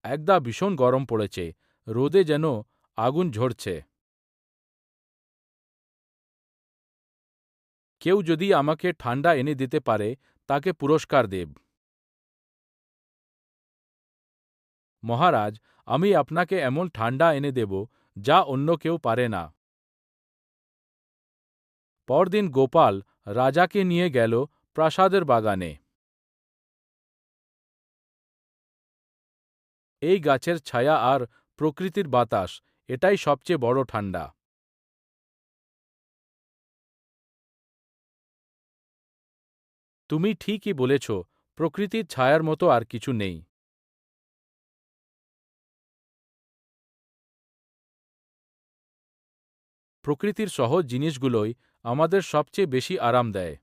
একদা ভীষণ গরম পড়েছে, রোদে যেন আগুন ঝরছে। কেউ যদি আমাকে ঠান্ডা এনে দিতে পারে, তাকে পুরস্কার দেব। মহারাজ, আমি আপনাকে এমন ঠান্ডা এনে দেব যা অন্য কেউ পারে না। পরদিন গোপাল রাজাকে নিয়ে গেল প্রাসাদের বাগানে। এই গাছের ছায়া আর প্রকৃতির বাতাস, এটাই সবচেয়ে বড় ঠান্ডা। তুমি ঠিকই বলেছ, প্রকৃতির ছায়ার মতো আর কিছু নেই। প্রকৃতির সহজ জিনিসগুলোই আমাদের সবচেয়ে বেশি আরাম দেয়।